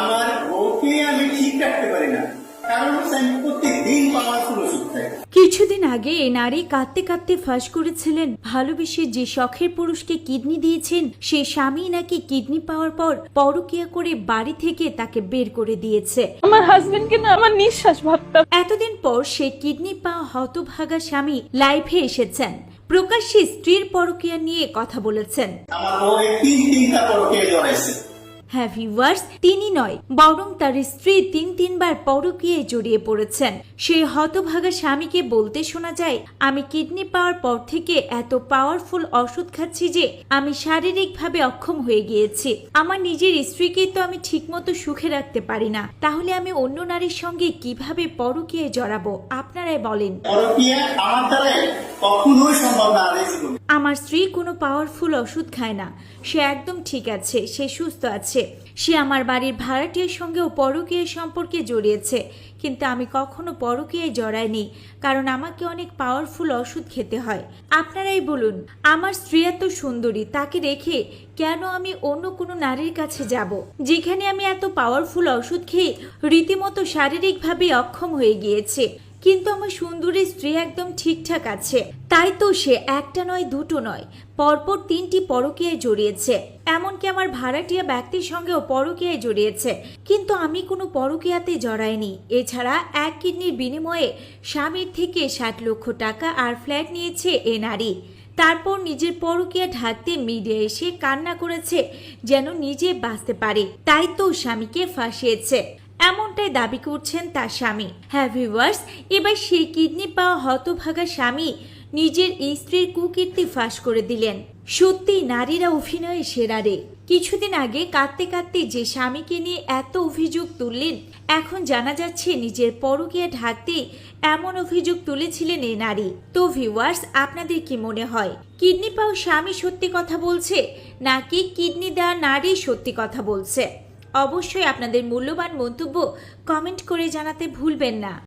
আমার বউকে আমি ঠিক রাখতে পারি না, কারণ হচ্ছে আমি প্রত্যেকদিন পাওয়ারফুল ওষুধ খাই। কিছুদিন আগে এই নারী কাঁদতে কাঁদতে ফাঁস করেছিলেন ভালোবেসে যে শখের পুরুষকে কিডনি দিয়েছেন সে স্বামী নাকি কিডনি পাওয়ার পর পরকীয়া করে বাড়ি থেকে তাকে বের করে দিয়েছে। আমার হাজবেন্ডকে না আমার নিঃশ্বাস ভাবতাম। এতদিন পর সে কিডনি পাওয়া হতভাগা স্বামী লাইভে এসেছেন, প্রকাশ্যে স্ত্রীর পরকীয়া নিয়ে কথা বলেছেন। আমার বউকে তিনটা পরকীয়া জড়াইছে। হ্যাঁ ভিউয়ার্স, তিনি নয় বরং তার স্ত্রী তিনবার পরকীয়ায় জড়িয়ে পড়েছেন। সেই হতভাগা স্বামীকে বলতে শোনা যায়, আমি কিডনি পাওয়ার পর থেকে এত পাওয়ারফুল ওষুধ খাচ্ছি যে আমি শারীরিকভাবে অক্ষম হয়ে গিয়েছি। আমার নিজের স্ত্রীকেই তো আমি ঠিকমতো সুখে রাখতে পারি না, তাহলে আমি অন্য নারীর সঙ্গে কিভাবে পরকীয়ায় জড়াবো? আপনারাই বলেন। পরকীয়া আমার দ্বারা কখনোই সম্ভব না। আমার স্ত্রী কোনো পাওয়ারফুল ওষুধ খায় না, সে একদম ঠিক আছে, সে সুস্থ আছে। সে আমার বাড়ির ভাড়াটিয়ার সঙ্গেও পরকীয়া সম্পর্কে জড়িয়েছে, কিন্তু আমি কখনো পরকীয়ায় জড়াইনি, কারণ আমাকে অনেক পাওয়ারফুল ওষুধ খেতে হয়। আপনারাই বলুন, আমার স্ত্রী এত সুন্দরী, তাকে রেখে কেন আমি অন্য কোনো নারীর কাছে যাব, যেখানে আমি এত পাওয়ারফুল ওষুধ খেয়ে রীতিমতো শারীরিকভাবে অক্ষম হয়ে গিয়েছে। কিন্তু আমার সুন্দরী স্ত্রী একদম ঠিকঠাক আছে, তাই তো সে একটা নয় দুটো নয় পরপর 3টি পরকীয়ায় জড়িয়েছে। এমনকি আমার ভাড়াটিয়া ব্যক্তির সঙ্গেও পরকীয়ায় জড়িয়েছে, কিন্তু আমি কোনো পরকীয়াতে জড়াইনি। এছাড়া এক কিডনির বিনিময়ে স্বামীর থেকে 60 লক্ষ টাকা আর ফ্ল্যাট নিয়েছে এ নারী। তারপর নিজের পরকীয়া ঢাকতে মিডিয়া এসে কান্না করেছে যেন নিজে বাঁচতে পারে, তাই তো স্বামীকে ফাঁসিয়েছে, এমনটাই দাবি করছেন তার স্বামী। হ্যাঁ ভিউয়ার্স, এবার সেই কিডনি পাওয়া হতভাগা স্বামী নিজের স্ত্রীর কুকীর্তি ফাঁস করে দিলেন। সত্যি নারীরা অভিনয়ে সেরা রে। কিছুদিন আগে কাঁদতে কাঁদতে যে স্বামীকে নিয়ে এত অভিযোগ তুললেন, এখন জানা যাচ্ছে নিজের পরকীয়া ঢাকতে এমন অভিযোগ তুলেছিলেন এই নারী। তো ভিউয়ার্স, আপনাদের কি মনে হয়, কিডনি পাওয়া স্বামী সত্যি কথা বলছে নাকি কিডনি দেওয়া নারী সত্যি কথা বলছে? অবশ্যই আপনাদের মূল্যবান মন্তব্য কমেন্ট করে জানাতে ভুলবেন না।